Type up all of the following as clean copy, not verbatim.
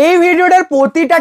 এই ভিডিওটার প্রতিটা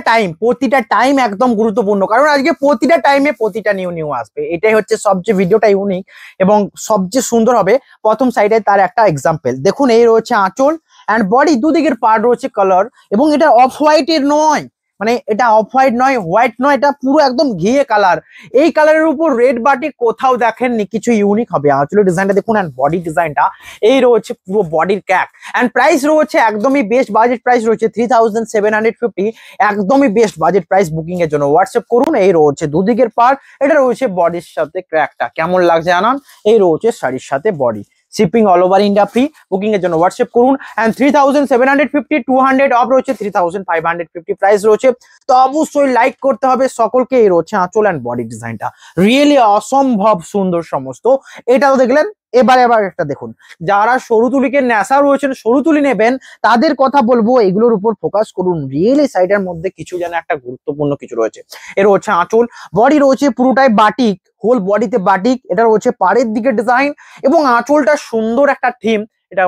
টাইম একদম গুরুত্বপূর্ণ, কারণ আজকে প্রতিটা টাইমে প্রতিটা নিউ নিউ আসবে। এটাই হচ্ছে সবচেয়ে ভিডিওটা ইউনিক এবং সবচেয়ে সুন্দর হবে। প্রথম সাইডে তার একটা এক্সাম্পল দেখুন, এই রয়েছে আঁচল অ্যান্ড বডি, দুদিকের পার্ট রয়েছে কালার, এবং এটা অফ হোয়াইটের নয়, মানে এটা অফ হোয়াইট নয়, হোয়াইট নয়, এটা পুরো একদম ঘিয়ে কালার। এই কালারের উপর রেড বাটি কোথাও দেখেননি, কিছু ইউনিক হবে। আঁচলের ডিজাইনটা দেখুন অ্যান্ড বডি ডিজাইনটা, এই রয়েছে পুরো বডির ক্যাক। অ্যান্ড প্রাইস রয়েছে একদমই বেস্ট বাজেট প্রাইস রয়েছে 3750, একদমই বেস্ট বাজেট প্রাইস। বুকিং এর জন্য হোয়াটসঅ্যাপ করুন। এই রয়েছে দুদিকের পার, এটা রয়েছে বডির সাথে ক্র্যাকটা, কেমন লাগছে জানান। এই রয়েছে শাড়ির সাথে body, shipping all over India free. Booking এর জন্য হোয়াটসঅ্যাপ করুন। এন্ড 3750, 200 অফ রয়েছে, 3550 প্রাইস রয়েছে। তো অবশ্যই লাইক করতে হবে সকলকে। এই রয়েছে আঁচল অ্যান্ড বডি ডিজাইনটা, রিয়েলি অসম্ভব সুন্দর সমস্ত। এটাও দেখলেন। এবার একটা দেখুন, যারা সরু তুলিকে নেশা রয়েছেন, সরু তুলি নেবেন, তাদের কথা বলবো এগুলোর উপর ফোকাস করুন। রিয়েলি সাইডের মধ্যে কিছু যেন একটা গুরুত্বপূর্ণ কিছু রয়েছে। এর হচ্ছে আঁচল, বডি রয়েছে পুরোটাই বাটিক, হোল বডিতে বাটিক, এটা রয়েছে পাড়ের দিকে ডিজাইন, এবং আঁচলটা সুন্দর একটা থিম। এটা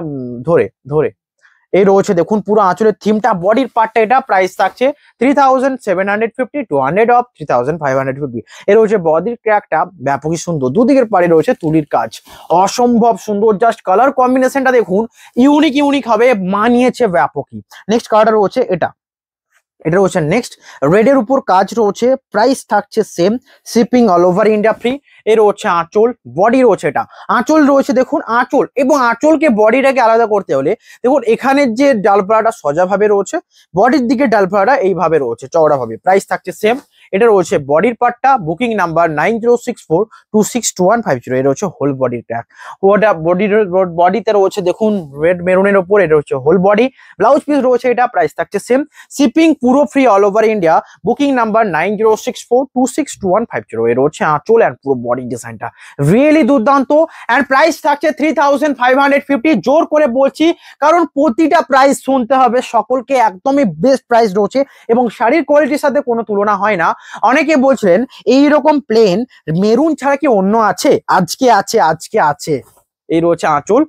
ধরে ধরে এই রয়েছে দেখুন পুরো আঁচলের থিমটা, বডির পার্টটা। এটা প্রাইস থাকছে 3750, 200 অফ 3550। এর রয়েছে বডির ক্র্যাকটা, ব্যাপকই সুন্দর, দুদিকের পাড়ে রয়েছে তুলির কাজ, অসম্ভব সুন্দর। জাস্ট কালার কম্বিনেশনটা দেখুন, ইউনিক হবে, মানিয়েছে ব্যাপকই। নেক্সট কালারটা রয়েছে এটা, এটা রয়েছে নেক্সট, রেড এর উপর কাজ রয়েছে, প্রাইস থাকছে same, shipping all over India free. এর হচ্ছে আঁচল, বডি রয়েছে, এটা আঁচল রয়েছে দেখুন, আঁচল এবং আঁচলকে বডিটাকে আলাদা করতে হলে দেখুন এখানের যে ডালপাড়াটা সোজা ভাবে রয়েছে, বডির দিকে ডালপাড়াটা এইভাবে রয়েছে চওড়া ভাবে, প্রাইস থাকছে সেম। এটা রয়েছে বডির পার্টটা, বুকিং নাম্বার 9064262150। এর হচ্ছে হোল বডির ট্র্যাক, ওটা বডিতে রয়েছে দেখুন রেড মেরুনের উপর, এটা হচ্ছে হোল বডি। ব্লাউজ পিস রয়েছে, এটা প্রাইস থাকছে সেম, শিপিং পুরো free all over India. Booking number 9064262150। এর হচ্ছে আঁচল অ্যান্ড পুরো বডি ডিজাইনটা, রিয়েলি দুর্দান্ত। অ্যান্ড প্রাইস থাকছে 3550। জোর করে বলছি, কারণ প্রতিটা প্রাইস শুনতে হবে সকলকে, একদমই বেস্ট প্রাইস রয়েছে এবং শাড়ির কোয়ালিটির সাথে কোনো তুলনা হয় না। অনেকে বলছিলেন এইরকম প্লেন মেরুন ছাড়া কি অন্য আছে? আজকে আছে। এই রয়েছে আঁচল,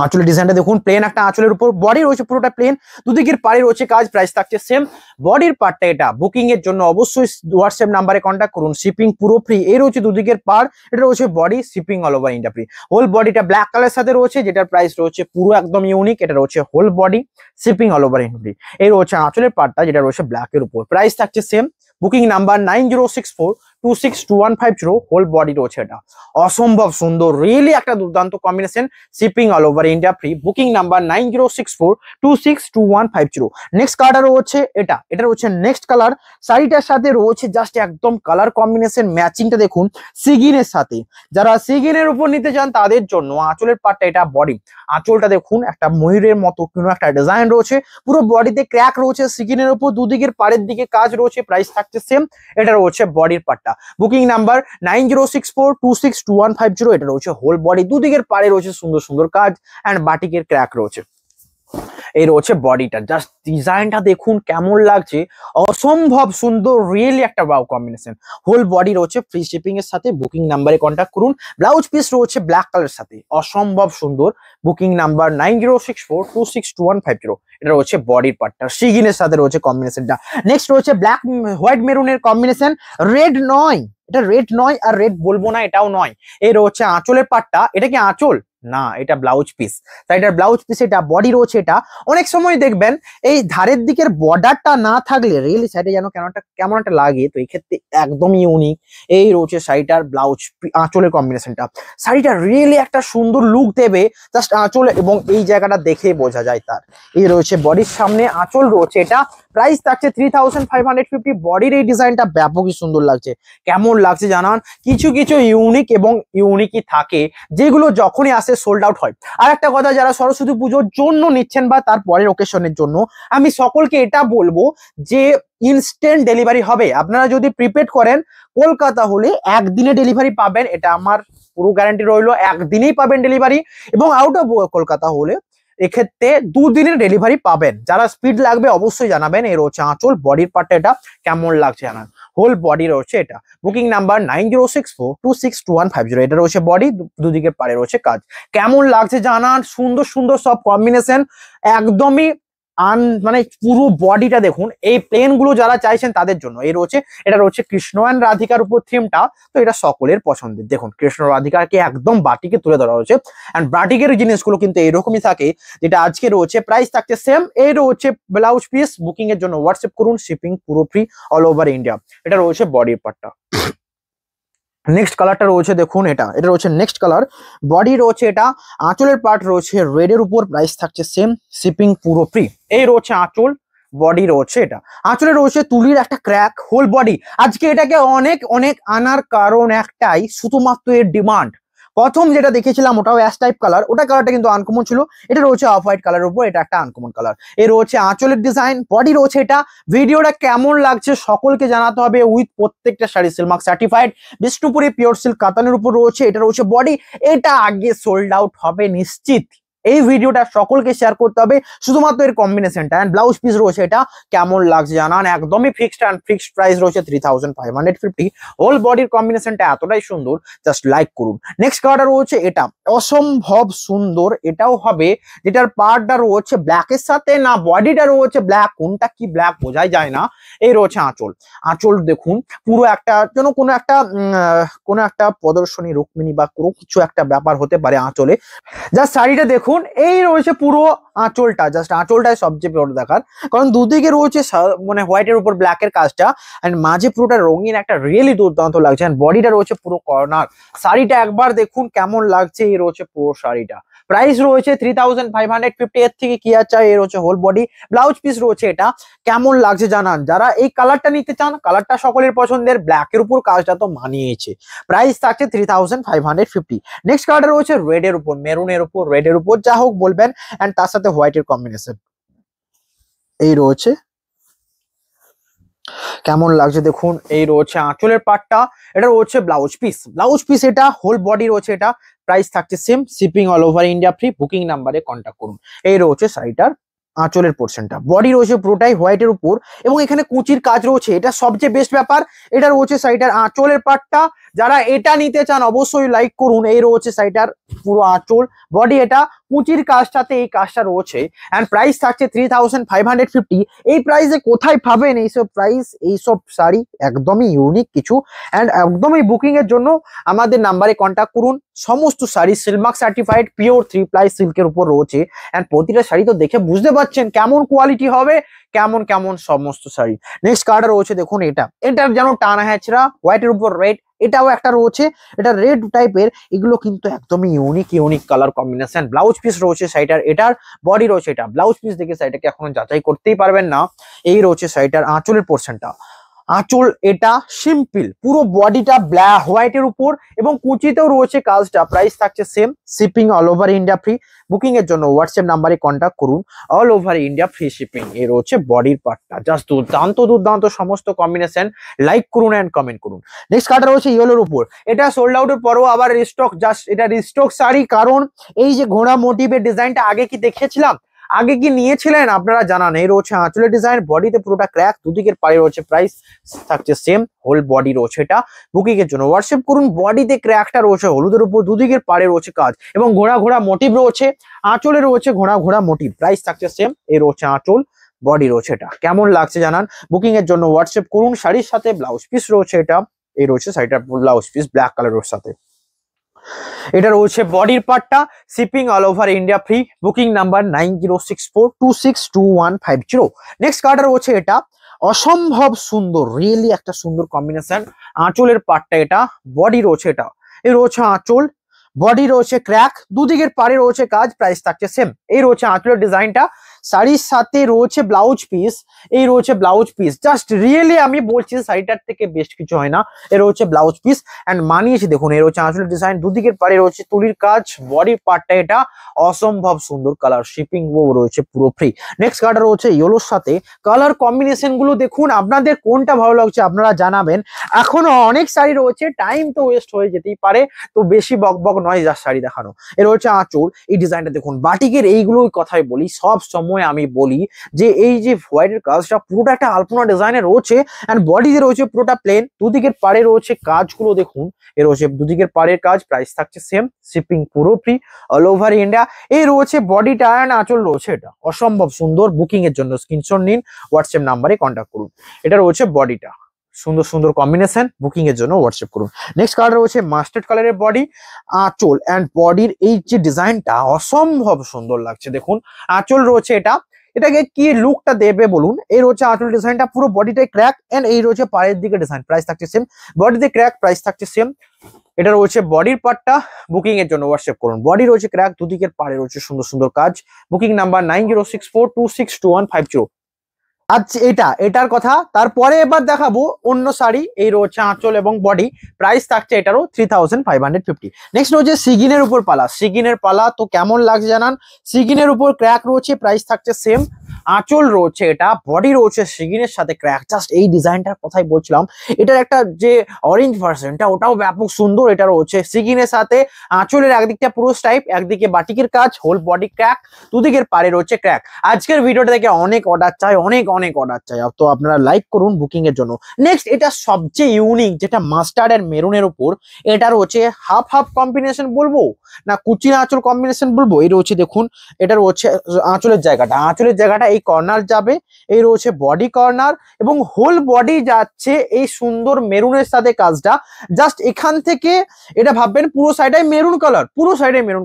আঁচলের ডিজাইনটা দেখুন, প্লেন একটা আঁচলের উপর, বডি রয়েছে পুরোটা প্লেন, দুদিকের পাড়ে রয়েছে কাজ, প্রাইস থাকছে সেম। বডির পার্টটা এটা, বুকিং এর জন্য অবশ্যই হোয়াটসঅ্যাপ নাম্বারে কন্ট্যাক্ট করুন, শিপিং পুরো ফ্রি। এই রয়েছে দুদিকের পাড়, এটা রয়েছে body, shipping all over India free. Whole বডিটা ব্ল্যাক কালারের সাথে রয়েছে, যেটার প্রাইস রয়েছে পুরো একদম ইউনিক। এটা রয়েছে whole body, shipping all over India free. এই রয়েছে আঁচলের পার্টটা, যেটা রয়েছে ব্ল্যাকের উপর, প্রাইস থাকছে same. Booking number 9064262150। Whole body রয়েছে, এটা অসম্ভব সুন্দর, রিয়েলি একটা দুর্দান্ত combination, shipping all over India free. Booking number 9064262150। Next colour রয়েছে এটা, এটা রয়েছে নেক্সট কালার। শাড়িটার সাথে রয়েছে জাস্ট একদম কালার কম্বিনেশন ম্যাচিংটা দেখুন সিগিনের সাথে। যারা সিগিনের উপর নিতে চান তাদের জন্য আঁচলের পার্টটা, এটা বডি, আঁচলটা দেখুন একটা ময়ূরের মতো কোনো একটা ডিজাইন রয়েছে, পুরো বডিতে ক্র্যাক রয়েছে, সিগিনের উপর দুদিকের পাড়ের দিকে কাজ রয়েছে, প্রাইস থাকছে সেম। এটা রয়েছে বডির পার্টটা, বুকিং নাম্বার 9064262150। এটা রয়েছে হোল বডি, দুদিকের পাড়ে রয়েছে সুন্দর সুন্দর কাজ অ্যান্ড বাটিকের ক্র্যাক রয়েছে। এই রয়েছে বডিটা, জাস্ট ডিজাইনটা দেখুন কেমন লাগছে, অসম্ভব সুন্দর, রিয়েলি একটা ওয়াও কম্বিনেশন। হোল বডি রয়েছে ফ্রি শিপিং এর সাথে, বুকিং নাম্বারে কন্ট্যাক্ট করুন। ব্লাউজ পিস রয়েছে ব্ল্যাক কালার সাথে, অসম্ভব সুন্দর। Booking number 9064262150। এটা রয়েছে বডির পার্টটা, সিগিনের সাথে রয়েছে কম্বিনেশনটা। নেক্সট রয়েছে ব্ল্যাক হোয়াইট মেরুনের কম্বিনেশন, রেড নয়, এটা রেড নয় আর রেড বলবো না এটাও নয়। এই রয়েছে আঁচলের পার্টটা, এটা কি আঁচল না, এটা ব্লাউজ পিস, তাই এটার ব্লাউজ পিস, এটা বডি রয়েছে। এটা অনেক সময় দেখবেন এই ধারের দিকের বর্ডারটা না থাকলে রিয়েলি সাইডে যেন কেমন একটা লাগে, তো এই ক্ষেত্রে একদম ইউনিক। এই রয়েছে শাড়িটার ব্লাউজ আঁচলের কম্বিনেশনটা, শাড়িটা রিয়েলি একটা সুন্দর লুক দেবে, জাস্ট আঁচল এবং এই জায়গাটা দেখে বোঝা যায় তার। এই রয়েছে বডির সামনে আঁচল রয়েছে, এটা প্রাইস থাকছে 3550। বডির এই ডিজাইনটা ব্যাপকই সুন্দর লাগছে, কেমন লাগছে জানান। কিছু কিছু ইউনিক এবং ইউনিকই থাকে যেগুলো যখনই আসে সোল্ড আউট হয়। আর একটা কথা, যারা সরস্বতী পুজোর জন্য নিচ্ছেন বা তার পরের ওকেশনের জন্য, আমি সকলকে এটা বলবো যে ইনস্ট্যান্ট ডেলিভারি হবে। আপনারা যদি প্রিপেড করেন কলকাতা হলে একদিনে ডেলিভারি পাবেন, এটা আমার পুরো গ্যারান্টি রইলো, একদিনেই পাবেন ডেলিভারি। এবং আউট অফ কলকাতা হলে এক্ষেত্রে 2 দিনের ডেলিভারি পাবেন। যারা স্পিড লাগবে অবশ্যই জানাবেন। এর হচ্ছে আঁচল, বডির পার্টটা এটা কেমন লাগছে জানান। হোল বডি রয়েছে এটা, বুকিং নাম্বার 9064262150। এটা রয়েছে বডি, দুদিকে পাড়ে রয়েছে কাজ, কেমন লাগছে জানান। সুন্দর সুন্দর সব কম্বিনেশন, একদমই মানে পুরো বডিটা দেখুন, এই প্লেন গুলো যারা চাইছেন তাদের জন্য এই রয়েছে। এটা রয়েছে কৃষ্ণ অ্যান্ড রাধিকার উপর থিমটা, তো এটা সকলের পছন্দের। দেখুন কৃষ্ণ রাধিকাকে একদম বাটিকে তুলে ধরা হয়েছে, অ্যান্ড বাটিকের জিনিসগুলো কিন্তু এরকমই থাকে, যেটা আজকে রয়েছে। প্রাইস থাকছে সেম। এই রয়েছে ব্লাউজ পিস, বুকিং এর জন্য হোয়াটসঅ্যাপ করুন, শিপিং পুরো ফ্রি অল ওভার ইন্ডিয়া। এটা রয়েছে বডির পার্টটা। নেক্সট কালারটা রয়েছে দেখুন, এটা রয়েছে নেক্সট কালার। বডি রয়েছে এটা, আঁচলের পার্ট রয়েছে রেড এর উপর, প্রাইস থাকছে সেম, শিপিং পুরো ফ্রি। এই রয়েছে আঁচল, বডি রয়েছে এটা। আঁচলে রয়েছে তুলির একটা ক্র্যাক, হোল বডি। আজকে এটাকে অনেক অনেক আনার কারণ একটাই, শুধুমাত্র এর ডিমান্ড। প্রথম যেটা দেখেছিলাম ওটাও অ্যাশ টাইপ কালার, ওটা কালারটা কিন্তু আনকমন ছিল। এটা রয়েছে অফ হোয়াইট কালারের উপর, এটা একটা আনকমন কালার। এ রয়েছে আঁচলের ডিজাইন, বডি রয়েছে এটা। ভিডিওটা কেমন লাগছে সকলকে জানাতে হবে, উইথ প্রত্যেকটা sari silk mark certified, Bishnupuri pure silk কাতানের উপর রয়েছে। এটা রয়েছে বডি, এটা আগে সোল্ড আউট হবে নিশ্চিত। এই ভিডিওটা সকলকে শেয়ার করতে হবে, শুধুমাত্র এর কম্বিনেশনটা। এন্ড ব্লাউজ পিস রয়েছে এটা, কেমন লাগছে জানান, একদমই ফিক্সড অ্যান্ড ফিক্সড প্রাইস রয়েছে 3550। হোল বডির কম্বিনেশনটা এতটাই সুন্দর, জাস্ট লাইক করুন। নেক্সট কালারটা রয়েছে এটা, অসম্ভব সুন্দর। এটাও হবে, যেটার পার্টটা রয়েছে ব্ল্যাকের সাথে, না বডিটা রয়েছে ব্ল্যাক, কোনটা কি ব্ল্যাক বোঝাই যায় না। এই রয়েছে আঁচল। আঁচল দেখুন পুরো একটা যেন কোনো একটা প্রদর্শনী, রুক্মিণী বা কোনো কিছু একটা ব্যাপার হতে পারে আঁচলে। জাস্ট শাড়িটা দেখুন, এই রয়েছে পুরো আঁচলটা, জাস্ট আঁচলটাই সবচেয়ে বড় দেখার, কারণ দুদিকে রয়েছে মানে হোয়াইটের উপর ব্ল্যাকের কাজটা, এন্ড মাঝে পুরোটা রঙিন, একটা রিয়েলি দুর্দান্ত লাগছে। এন্ড বডিটা রয়েছে পুরো কর্নার। শাড়িটা একবার দেখুন কেমন লাগছে। এই রয়েছে পুরো শাড়িটা, প্রাইস রয়েছে 3550। এর থেকে কি আর চাই। এই রয়েছে হোল বডি, ব্লাউজ পিস রয়েছে এটা, কেমন লাগছে জানান। যারা এই কালারটা নিতে চান, কালারটা সকলের পছন্দের, ব্ল্যাকের উপর কাজটা তো মানিয়েছে। প্রাইস থাকছে 3550। নেক্সট কালারটা রয়েছে রেড এর উপর, মেরুনের উপর, রেড এর উপর, যা হোক বলবেন, এন্ড তার সাথে হোয়াইটের কম্বিনেশন। এই রয়েছে, কেমন লাগছে দেখুন। এই রয়েছে আঁচলের পার্টটা, এটা রয়েছে ব্লাউজ পিস। ব্লাউজ পিস এটা, হোল বডি রয়েছে এটা, প্রাইস থাকছে same, shipping all over India free. Booking নাম্বারে কন্ট্যাক্ট করুন। এই রয়েছে শাড়িটার আঁচলের পোর্শনটা, বডি রয়েছে পুরোটাই হোয়াইটের উপর, এবং এখানে কুচির কাজ রয়েছে, এটা সবচেয়ে বেস্ট ব্যাপার। এটা রয়েছে শাড়িটার আঁচলের পার্টটা, যারা এটা নিতে চান অবশ্যই লাইক করুন। এই রয়েছে শাড়িটার পুরো আঁচল, বডি এটা, কুচির কাজটাতে এই কাজটা রয়েছে, এন্ড প্রাইস থাকছে 3550। এই প্রাইসে কোথায় পাবেন এইসব প্রাইস, এইসব শাড়ি একদমই ইউনিক কিছু, এন্ড একদমই বুকিং এর জন্য আমাদের নাম্বারে কন্ট্যাক্ট করুন। সমস্ত sari silk mark certified pure 3 ply সিল্কের উপর রয়েছে, এন্ড প্রতিটা শাড়ি তো দেখে বুঝতে পারছেন কেমন কোয়ালিটি হবে, কেমন কেমন সমস্ত শাড়ি। নেক্সট কালারটা রয়েছে দেখুন, এটার যেন টানা হ্যাচড়া, হোয়াইটের উপর রেড, এটাও একটা রয়েছে, এটা রেড টাইপের। এগুলো কিন্তু একদমই unique colour combination. Blouse piece রয়েছে শাড়িটার, এটার বডি রয়েছে এটা। ব্লাউজ পিস দেখে শাড়িটাকে এখনো যাচাই করতেই পারবেন না। এই রয়েছে শাড়িটার আঁচলের পোর্শনটা, আঁচল এটা সিম্পল, পুরো বডিটা ব্ল্যাক হোয়াইটের উপর, এবং কুচিতেও রয়েছে কাজটা। প্রাইস থাকছে same, shipping all over India free. Booking এর জন্য হোয়াটসঅ্যাপ নাম্বারে কন্ট্যাক্ট করুন, all over India free shipping. এই রয়েছে বডির পার্টটা, জাস্ট দুর্দান্ত সমস্ত কম্বিনেশন। লাইক করুন এন্ড কমেন্ট করুন। নেক্সট কালারটা রয়েছে ইয়েলোর উপর, এটা সোল্ড আউটের পরও আবার রিস্টক, জাস্ট এটা রিস্টক শাড়ি, কারণ এই যে ঘোড়া মোটিভের ডিজাইনটা আগে কি দেখেছিলাম, আগে কি নিয়েছিলেন আপনারা জানান। এই রয়েছে আঁচলের ডিজাইন, বডিতে পুরোটা ক্র্যাক, দুদিকের পায়ে রয়েছে, প্রাইস থাকছে সেম, হোল বডি রয়েছে এটা। বুকিং এর জন্য হোয়াটসঅ্যাপ করুন। বডিতে ক্র্যাকটা রয়েছে হলুদের উপর, দুদিকের পাড়ে রয়েছে কাজ, এবং ঘোড়া মোটিভ রয়েছে, আঁচলে রয়েছে ঘোড়া মোটিভ। প্রাইস থাকছে সেম। এই রয়েছে আঁচল, বডি রয়েছে এটা, কেমন লাগছে জানান। বুকিং এর জন্য হোয়াটসঅ্যাপ করুন। শাড়ির সাথে ব্লাউজ পিস রয়েছে এটা। এই রয়েছে শাড়িটার ব্লাউজ পিস ব্ল্যাক কালারের সাথে। এটা রয়েছে বডির পার্টটা, shipping all over India free. Booking number 9064262150। Next কালারটা রয়েছে এটা, অসম্ভব সুন্দর, রিয়েলি একটা সুন্দর কম্বিনেশন। আঁচলের পার্টটা এটা, বডি রয়েছে এটা। এই রয়েছে আঁচল, বডি রয়েছে ক্র্যাক, দুদিকের পাড়ে রয়েছে কাজ, প্রাইস থাকছে সেম। এই রয়েছে আঁচলের ডিজাইনটা, শাড়ির সাথে রয়েছে ব্লাউজ পিস। এই রয়েছে ব্লাউজ পিস, জাস্ট রিয়েলি আমি বলছি শাড়িটার থেকে বেস্ট কিছু হয় না। এর রয়েছে ব্লাউজ পিস, এন্ড মানিয়েছি দেখুন। এই রয়েছে আঁচলের ডিজাইন, দুদিকের পাড়ে রয়েছে তুলির কাজ, বডির পার্টটা এটা, অসম্ভব সুন্দর কালার, শিপিং রয়েছে পুরো ফ্রি। নেক্সট কালারটা রয়েছে ইয়েলোর সাথে। কালার কম্বিনেশন গুলো দেখুন, আপনাদের কোনটা ভালো লাগছে আপনারা জানাবেন। এখনো অনেক শাড়ি রয়েছে, টাইম তো ওয়েস্ট হয়ে যেতেই পারে, তো বেশি বক নয় যা শাড়ি দেখানো। এর রয়েছে আঁচল, এই ডিজাইনটা দেখুন, বাটিকের এইগুলোই কথাই বলি, সব সময় সবসময় আমি বলি যে এই যে হোয়াইটের কাজটা পুরোটা একটা আলপনা ডিজাইনে রয়েছে, অ্যান্ড বডিতে রয়েছে পুরোটা প্লেন, দুদিকের পাড়ে রয়েছে কাজগুলো দেখুন, এ রয়েছে দুদিকের পাড়ের কাজ, প্রাইস থাকছে সেম, শিপিং পুরো ফ্রি অল ওভার ইন্ডিয়া। এই রয়েছে বডিটা অ্যান্ড আঁচল রয়েছে, এটা অসম্ভব সুন্দর। বুকিং এর জন্য স্ক্রিনশট নিন, হোয়াটসঅ্যাপ নাম্বারে কন্ট্যাক্ট করুন। এটা রয়েছে বডিটা, সুন্দর সুন্দর কম্বিনেশন, বুকিং এর জন্য হোয়াটসঅ্যাপ করুন। নেক্সট কালার রয়েছে মাস্টার্ড কালারের বডি, আঁচল অ্যান্ড বডির এই যে ডিজাইনটা অসম্ভব সুন্দর লাগছে দেখুন। আঁচল রয়েছে এটা, এটাকে কি লুকটা দেবে বলুন। এই রয়েছে আঁচল ডিজাইনটা, পুরো বডিটাই ক্র্যাক, এন্ড এই রয়েছে পায়ের দিকে ডিজাইন, প্রাইস থাকছে সেম, বডিতে ক্র্যাক, প্রাইস থাকছে সেম। এটা রয়েছে বডির পার্টটা, বুকিং এর জন্য হোয়াটসঅ্যাপ করুন। বডি রয়েছে ক্র্যাক, দুদিকের পাড়ে রয়েছে সুন্দর সুন্দর কাজ, বুকিং নাম্বার 9064262150। আচ্ছা এটার কথা, তারপরে এবার দেখাবো অন্য শাড়ি। এই রয়েছে আঁচল এবং বডি, প্রাইস থাকছে এটারও 3550। নেক্সট রয়েছে সিগিনের উপর পালা, সিগিনের পালা তো কেমন লাগছে জানান। সিগিনের উপর ক্র্যাক রয়েছে, প্রাইস থাকছে সেম। আঁচল রয়েছে এটা, বডি রয়েছে সিগিনের সাথে ক্র্যাক, জাস্ট এই ডিজাইনটার কথাই বলছিলাম। এটার একটা যে অরেঞ্জ ভার্সনটা ওটাও ব্যাপক সুন্দর। এটা রয়েছে সিগিনের সাথে আঁচলের একদিকটা পুরো স্টাইপ, একদিকে বাটিকের কাজ, হোল বডি ক্র্যাক, দুদিকের পাড়ে রয়েছে ক্র্যাক। আজকের ভিডিওটা থেকে অনেক অর্ডার চাই, অনেক অর্ডার চাই, তো আপনারা লাইক করুন বুকিং এর জন্য। নেক্সট এটা সবচেয়ে ইউনিক, যেটা মাস্টার্ড এন্ড মেরুনের উপর, এটা রয়েছে হাফ হাফ কম্বিনেশন বলবো না কুচি আঁচল কম্বিনেশন বলবো। এই রয়েছে দেখুন, এটা রয়েছে আঁচলের জায়গাটা এই কর্নার যাবে, এই রয়েছে বডি কর্নার, এবং হোল বডি যাচ্ছে এই সুন্দর মেরুনের সাথে কাজটা। জাস্ট এখান থেকে এটা ভাববেন পুরো সাইডে মেরুন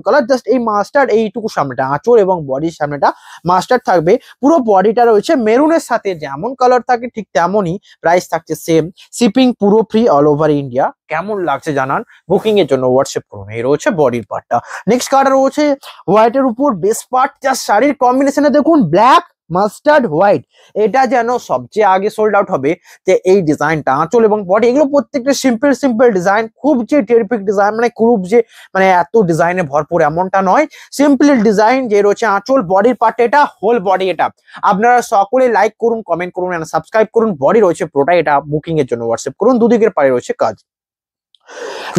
কালার, জাস্ট এই মাস্টার্ড এইটুকু সামনেটা, আঁচল এবং বডির সামনেটা মাস্টার্ড থাকবে, পুরো বডিটা রয়েছে মেরুনের সাথে যেমন কালার থাকে ঠিক তেমনই, প্রাইস থাকছে সেম, শিপিং পুরো ফ্রি অল ওভার ইন্ডিয়া। কেমন লাগছে জানান, বুকিং এর জন্য হোয়াটসঅ্যাপ করুন। এই রয়েছে বডির পার্টটা। নেক্সট কালার রয়েছে হোয়াইটের উপর বেস্ট পার্ট, জাস্ট শাড়ির কম্বিনেশনে দেখুন, ব্ল্যাক মাস্টার্ড হোয়াইট, এটা যেন সবচেয়ে আগে সোল্ড আউট হবে। যে এই ডিজাইনটা আঁচল এবং বডি এগুলো প্রত্যেকটা সিম্পল ডিজাইন, খুব যে টেরিফিক ডিজাইন, মানে খুব যে মানে এত ডিজাইনে ভরপুর এমনটা নয়, সিম্পল ডিজাইন। যে রয়েছে আঁচল, বডির পার্ট এটা, হোল বডি এটা। আপনারা সকলে লাইক করুন, কমেন্ট করুন, সাবস্ক্রাইব করুন। বডি রয়েছে পুরোটা এটা, বুকিং এর জন্য হোয়াটসঅ্যাপ করুন। দুদিকের পাড়ে রয়েছে কাজ।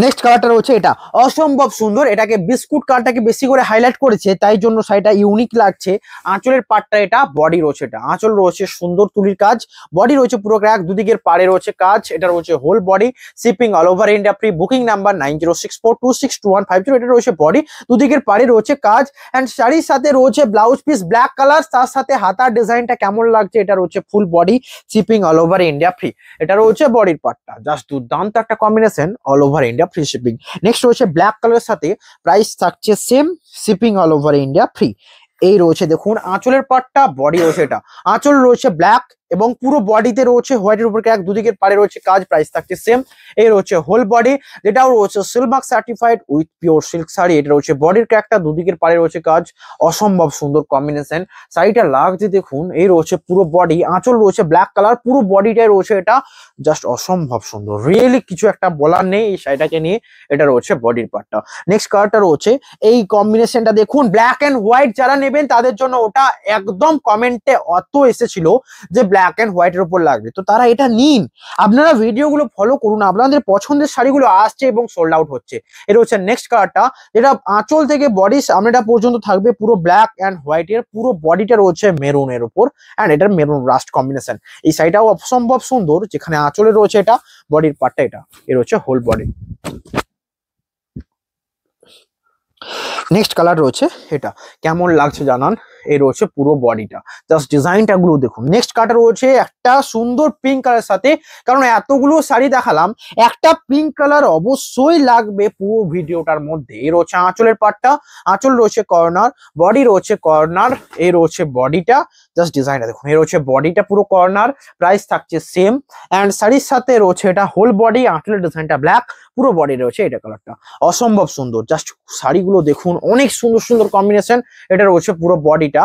নেক্সট কালারটা রয়েছে এটা, অসম্ভব সুন্দর। এটাকে বিস্কুট কালারটাকে বেশি করে হাইলাইট করেছে, তাই জন্য শাড়িটা ইউনিক লাগছে। আঁচলের পার্টটা এটা, বডি রয়েছে এটা, আঁচল রয়েছে সুন্দর তুলির কাজ, বডি রয়েছে পুরো ক্র্যাক, দুদিকের পাড়ে রয়েছে কাজ। এটা রয়েছে whole body, shipping all over India free, booking number 9064262150। এটা রয়েছে বডি, দুদিকের পাড়ে রয়েছে কাজ, এন্ড শাড়ির সাথে রয়েছে ব্লাউজ পিস ব্ল্যাক কালার, তার সাথে হাতার ডিজাইনটা কেমন লাগছে। এটা রয়েছে full body, shipping all over India free. এটা রয়েছে বডির পার্টটা, জাস্ট দুর্দান্ত একটা combination, all over India free shipping. Next রয়েছে ব্ল্যাক কালারের সাথে, প্রাইস থাকছে same, shipping all over India free. এই রয়েছে দেখুন আঁচলের পার্টটা, বডি রয়েছে এটা, আঁচল রয়েছে ব্ল্যাক এবং পুরো বডিতে রয়েছে হোয়াইটের উপর ক্র্যাক, দুদিকের পাড়ে রয়েছে কাজ, প্রাইস থাকছে সেম। এই রয়েছে হোল বডি, যেটাও রয়েছে Silk Mark certified with pure silk sari. এটা রয়েছে বডির ক্র্যাকটা, দুদিকের পাড়ে রয়েছে কাজ, অসম্ভব সুন্দর কম্বিনেশন। শাড়িটা লাগছে দেখুন। এই রয়েছে পুরো বডি, আঁচল রয়েছে ব্ল্যাক কালার, পুরো বডিটাই রয়েছে এটা, জাস্ট অসম্ভব সুন্দর। রিয়েলি কিছু একটা বলার নেই এই শাড়িটাকে নিয়ে। এটা রয়েছে বডির পার্টটা। নেক্সট কালারটা রয়েছে এই কম্বিনেশনটা দেখুন, ব্ল্যাক এন্ড হোয়াইট যারা নেবেন তাদের জন্য ওটা একদম কমেন্টে অত এসেছিল যে ব্ল্যাক এন্ড হোয়াইটের উপর লাগবে, তো তারা এটা নিন। আপনারা ভিডিওগুলো ফলো করুন, আপনাদের পছন্দের শাড়িগুলো আসছে এবং সোল্ড আউট হচ্ছে। এটা হচ্ছে নেক্সট কালারটা, যেটা আঁচল থেকে বডি সামনেটা পর্যন্ত থাকবে পুরো ব্ল্যাক এন্ড হোয়াইটের, পুরো বডিটা রয়েছে মেরুনের উপর, এন্ড এটার মেরুন রাস্ট কম্বিনেশন। এই শাড়িটাও অসম্ভব সুন্দর, যেখানে আঁচলে রয়েছে এটা, বডির পার্টটা এটা, এর হচ্ছে হোল বডি। নেক্সট কালার রয়েছে এটা, কেমন লাগছে জানান। এই রয়েছে পুরো বডিটা, জাস্ট ডিজাইনটা গুলো দেখুন। নেক্সট কালার রয়েছে একটা সুন্দর পিঙ্ক কালার সাথে, কারণ এতগুলো শাড়ি দেখালাম, একটা পিঙ্ক কালার অবশ্যই লাগবে পুরো ভিডিওটার মধ্যে। এই রয়েছে আঁচলের পার্টটা, আঁচল রয়েছে কর্নার, বডি রয়েছে কর্নার, এই রয়েছে বডিটা, জাস্ট ডিজাইনটা দেখুন। এই রয়েছে বডিটা পুরো কর্নার, প্রাইস থাকছে সেম, এন্ড শাড়ির সাথে রয়েছে এটা হোল বডি, আঁচলের ডিজাইনটা ব্ল্যাক, পুরো বডি রয়েছে এটা কালারটা, অসম্ভব সুন্দর। জাস্ট শাড়িগুলো দেখুন, অনেক সুন্দর সুন্দর কম্বিনেশন। এটা রয়েছে পুরো বডিটা,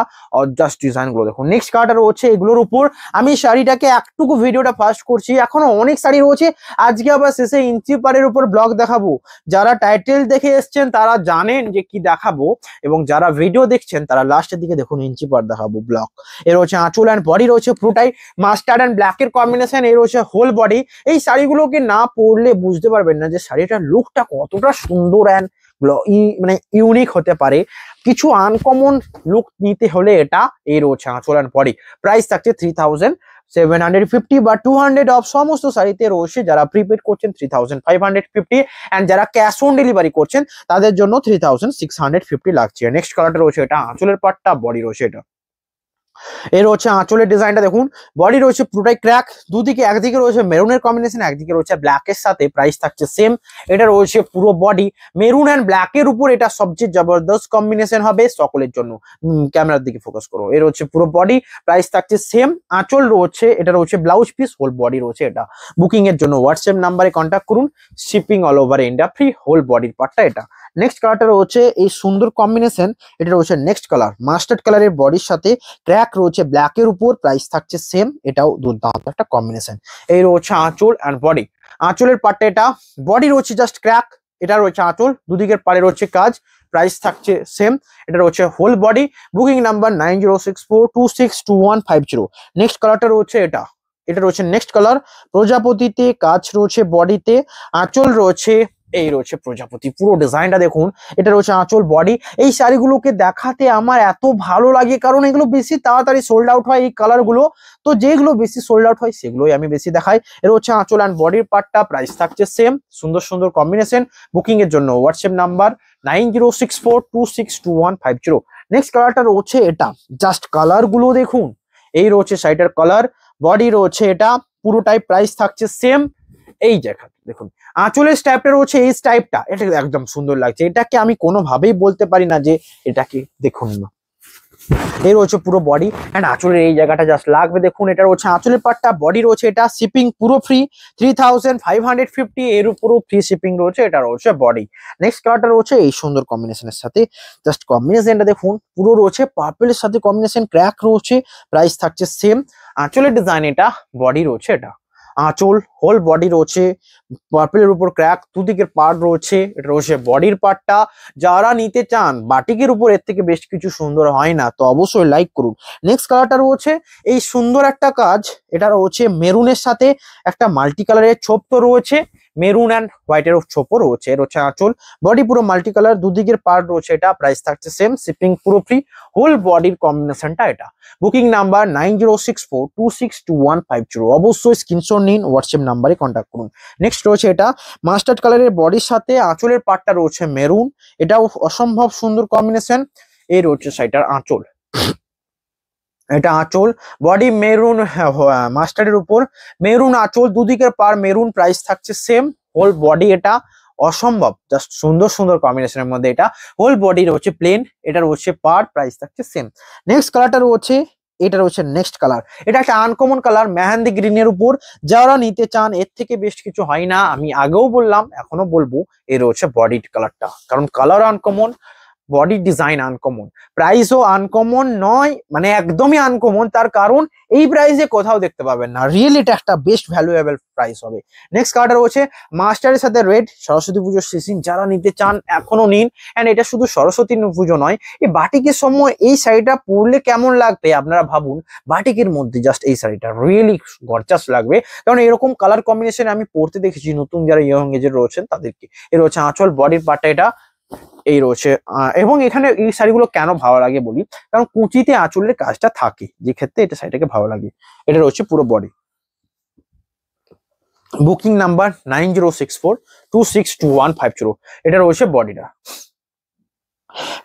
জাস্ট ডিজাইন গুলো দেখুন। নেক্সট কালারটা রয়েছে এগুলোর উপর। আমি শাড়িটাকে একটুকু ভিডিওটা ফাস্ট করছি, এখনো অনেক শাড়ি রয়েছে। আজকে আবার শেষে ইঞ্চি পাড়ের উপর ব্লগ দেখাবো। যারা টাইটেল দেখে এসছেন তারা জানেন যে কি দেখাবো, এবং যারা ভিডিও দেখছেন তারা লাস্টের দিকে দেখুন ইঞ্চি পাড় দেখাবো ব্লগ। এর রয়েছে আঁচল অ্যান্ড বডি রয়েছে পুরোটাই মাস্টার্ড অ্যান্ড ব্ল্যাকের কম্বিনেশন। এই রয়েছে হোল বডি। এই শাড়িগুলোকে না পরলে বুঝতে পারবেন না যে শাড়িটার লুকটা কতটা সুন্দর অ্যান্ড মানে ইউনিক হতে পারে। কিছু আনকমন লুক নিতে হলে এটা এই রয়েছে আঁচল অ্যান্ড বডি। প্রাইস থাকছে 3750 বা 200 অফ সমস্ত শাড়িতে রয়েছে। যারা প্রিপেড করছেন 3550 অ্যান্ড যারা ক্যাশ অন ডেলিভারি করছেন তাদের জন্য 3650 লাগছে। নেক্সট কালারটা রয়েছে এটা আঁচলের পাটটা, বডি রয়েছে এটা। এর হচ্ছে আঁচলের ডিজাইনটা দেখুন, বডি রয়েছে পুরোটাই ক্র্যাক, দুদিকে একদিকে রয়েছে মেরুনের কম্বিনেশন, একদিকে রয়েছে ব্ল্যাকের সাথে। প্রাইস থাকছে সেম। এটা রয়েছে পুরো বডি মেরুন অ্যান্ড ব্ল্যাকের উপর, এটা সবচেয়ে জবরদস্ত কম্বিনেশন হবে সকলের জন্য। ক্যামেরার দিকে ফোকাস করো। এর হচ্ছে পুরো বডি, প্রাইস থাকছে সেম। আঁচল রয়েছে, এটা রয়েছে ব্লাউজ পিস, হোল বডি রয়েছে এটা। বুকিং এর জন্য হোয়াটসঅ্যাপ নাম্বারে কন্ট্যাক্ট করুন, shipping all over India free, whole বডির পার্টটা এটা। নেক্সট কালারটা রয়েছে এই সুন্দর কম্বিনেশন, এটা রয়েছে নেক্সট কালার মাস্টার্ড কালারের বডির সাথে ক্র্যাক রয়েছে ব্ল্যাকের উপর। প্রাইস থাকছে সেম। এটাও দুর্দান্ত একটা কম্বিনেশন। এই রয়েছে আঁচল অ্যান্ড বডি। আঁচলের পার্টটা এটা, বডি রয়েছে জাস্ট ক্র্যাক, এটা রয়েছে আঁচল, দুদিকের পাড়ে রয়েছে কাজ। প্রাইস থাকছে সেম। এটা রয়েছে whole body. Booking number 9064262150। Next কালারটা রয়েছে এটা, এটা রয়েছে নেক্সট কালার প্রজাপতিতে কাজ রয়েছে বডিতে, আঁচল রয়েছে এই রয়েছে প্রজাপতি। পুরো ডিজাইনটা দেখুন, এটা রয়েছে আঁচল বডি। এই শাড়িগুলোকে দেখাতে আমার এত ভালো লাগে কারণ এগুলো বেশি তাড়াতাড়ি সোল্ড আউট হয় এই কালার গুলো, তো যেগুলো বেশি সোল্ড আউট হয় সেগুলোই আমি বেশি দেখাই। এটা হচ্ছে আঁচল অ্যান্ড বডির পার্টটা। প্রাইস থাকছে সেম। সুন্দর সুন্দর কম্বিনেশন। বুকিং এর জন্য হোয়াটসঅ্যাপ নাম্বার 9064262150। নেক্সট কালারটা রয়েছে এটা, জাস্ট কালার গুলো দেখুন। এই রয়েছে শাড়িটার কালার, বডি রয়েছে এটা পুরোটাই। প্রাইস থাকছে সেম। এই জায়গা দেখুন আঁচলের স্টাইপটা রয়েছে এই স্টাইপটা, এটা একদম সুন্দর লাগছে। এটাকে আমি কোনোভাবেই বলতে পারি না যে এটাকে দেখুন না। এই রয়েছে পুরো বডি অ্যান্ড আঁচলের এই জায়গাটা জাস্ট লাগবে দেখুন। এটা রয়েছে আঁচলের পাটটা, বডি রয়েছে এটা, শিপিং পুরো ফ্রি 3550, এর উপরও ফ্রি শিপিং রয়েছে। এটা রয়েছে বডি। নেক্সট কালারটা রয়েছে এই সুন্দর কম্বিনেশনের সাথে, জাস্ট কম্বিনেশনটা দেখুন, পুরো রয়েছে পার্পেলের সাথে কম্বিনেশন, ক্র্যাক রয়েছে। প্রাইস থাকছে সেম। আঁচলের ডিজাইন এটা, বডি রয়েছে এটা, আঁচল হোল বডি রয়েছে পার্পলের উপর ক্র্যাক, দুদিকের পার্ট রয়েছে। এটা রয়েছে বডির পার্টটা। যারা নিতে চান বাটিকের উপর এর থেকে বেশ কিছু সুন্দর হয় না, তো অবশ্যই লাইক করুন। নেক্সট কালারটা রয়েছে এই সুন্দর একটা কাজ, এটা রয়েছে মেরুনের সাথে একটা মাল্টি কালারের ছোপ তো রয়েছে, মেরুন অ্যান্ড হোয়াইটের ছোপও রয়েছে। এর হচ্ছে আঁচল, বডি পুরো মাল্টি কালার, দুদিকের পার্ট রয়েছে এটা। প্রাইস থাকছে সেম, শিপিং পুরো ফ্রি, হোল বডির কম্বিনেশনটা এটা। Booking number 9064262150। অবশ্যই স্ক্রিনশট নিন, হোয়াটসঅ্যাপ নাম্বারে কন্ট্যাক্ট করুন। নেক্সট রয়েছে এটা মাস্টার্ড কালারের বডির সাথে আঁচলের পার্টটা রয়েছে মেরুন, এটাও অসম্ভব সুন্দর কম্বিনেশন। এই রয়েছে শাড়িটার আঁচল, এটা আঁচল, বডি মেরুন মাস্টার্ডের উপর মেরুন আঁচল, দুদিকের পার মেরুন। প্রাইস থাকছে সেম। হোল বডি এটা অসম্ভব জাস্ট সুন্দর সুন্দর কম্বিনেশনের মধ্যে এটা। হোল বডি রয়েছে প্লেন, এটা রয়েছে পার। প্রাইস থাকছে সেম। নেক্সট কালারটা রয়েছে এটা রয়েছে নেক্সট কালার, এটা একটা আনকমন কালার মেহেন্দি গ্রিনের উপর। যারা নিতে চান এর থেকে বেশ কিছু হয় না, আমি আগেও বললাম এখনো বলবো। এর রয়েছে বডি কালারটা, কারণ colour uncommon, body design uncommon, প্রাইসও আনকমন নয়, মানে একদমই আনকমন। তার কারণ এই প্রাইসে কোথাও দেখতে পাবেন না, রিয়েলি এটা একটা বেস্ট ভ্যালুয়েবল প্রাইস হবে। নেক্সট কালারটা রয়েছে মাস্টারের সাথে রেড, সরস্বতী পুজোর সিজন, যারা নিতে চান এখনো নিন। এন্ড এটা শুধু সরস্বতী পুজো নয়, এই বাটিকের সময় এই শাড়িটা পরলে কেমন লাগবে আপনারা ভাবুন। বাটিকের মধ্যে জাস্ট এই শাড়িটা রিয়েলি গর্জাস লাগবে, কারণ এরকম কালার কম্বিনেশন আমি পরতে দেখেছি নতুন যারা ইয়ং এজের রয়েছেন তাদেরকে। এর হচ্ছে আঁচল, বডির পার্টটা এটা এই রয়েছে। এবং এখানে এই শাড়িগুলো কেন ভালো লাগে বলি, কারণ কুচিতে আঁচলের কাজটা থাকে, যে ক্ষেত্রে এটা শাড়িটাকে ভালো লাগে। এটা রয়েছে পুরো বডি। Booking number 9064262150। এটা রয়েছে বডিটা।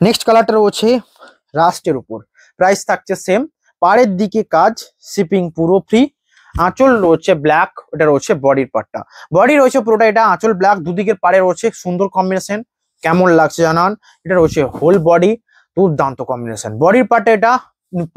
নেক্সট কালারটা রয়েছে রাস্টের উপর, প্রাইস থাকছে সেম। পাড়ের দিকে কাজ, শিপিং পুরো ফ্রি, আঁচল রয়েছে ব্ল্যাক, এটা রয়েছে বডির পার্টটা। বডি রয়েছে পুরোটা এটা, আঁচল ব্ল্যাক, দুদিকের পাড়ে রয়েছে সুন্দর কম্বিনেশন। কেমন লাগছে জানান। এটা রয়েছে হোল বডি, দুর্দান্ত কম্বিনেশন। বডির পার্টে এটা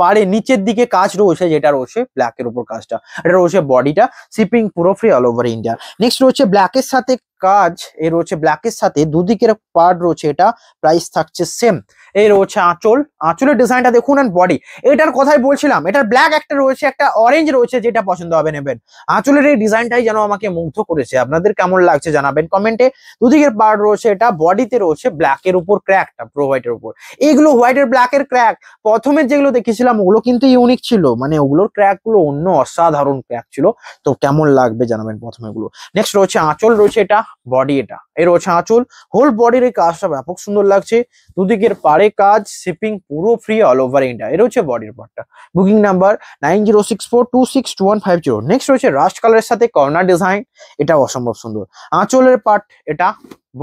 পাড়ে নিচের দিকে কাজ রয়েছে, যেটা রয়েছে ব্ল্যাকের উপর কাজটা। এটা রয়েছে বডিটা, শিপিং পুরো free all over India. Next রয়েছে ব্ল্যাকের সাথে কাজ, এই রয়েছে ব্ল্যাকের সাথে দুদিকের পার্ট রয়েছে এটা। প্রাইস থাকছে সেম। এই রয়েছে আঁচল, আঁচলের ডিজাইনটা দেখুন এন্ড বডি। এটার কথাই বলছিলাম, এটার ব্ল্যাক একটা রয়েছে, একটা অরেঞ্জ রয়েছে, যেটা পছন্দ হবে নেবেন। আঁচলের এই ডিজাইনটাই যেন আমাকে মুগ্ধ করেছে। আপনাদের কেমন লাগছে জানাবেন কমেন্টে। দুদিকের পার্ট রয়েছে এটা, বডিতে রয়েছে ব্ল্যাকের উপর ক্র্যাকটা, পুরো হোয়াইটের উপর। এইগুলো হোয়াইটের ব্ল্যাকের ক্র্যাক প্রথমে যেগুলো দেখেছিলাম ওগুলো কিন্তু ইউনিক ছিল, মানে ওগুলোর ক্র্যাক গুলো অন্য অসাধারণ ক্র্যাক ছিল। তো কেমন লাগবে জানাবেন প্রথমে গুলো। নেক্সট রয়েছে আঁচল রয়েছে এটা, বডি এটা, এর হচ্ছে আঁচল। হোল বডির এই কাজটা ব্যাপক সুন্দর লাগছে, দুদিকের পাড়ে কাজ, শিপিং পুরো ফ্রি অল ওভার ইন্ডিয়া। এর হচ্ছে বডির পার্টটা। Booking number 9064262150। নেক্সট রয়েছে রাস্ট কালারের সাথে কর্নার ডিজাইন, এটা অসম্ভব সুন্দর। আঁচলের পার্ট এটা,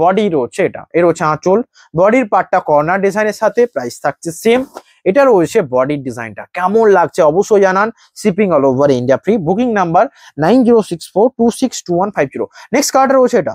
বডি রয়েছে এটা, এর হচ্ছে আঁচল। বডির পার্টটা কর্নার ডিজাইনের সাথে, প্রাইস থাকছে সেম। এটা রয়েছে বডির ডিজাইনটা, কেমন লাগছে অবশ্যই জানান। Shipping all over India free. Booking number 9064262150। Next কালারটা রয়েছে এটা,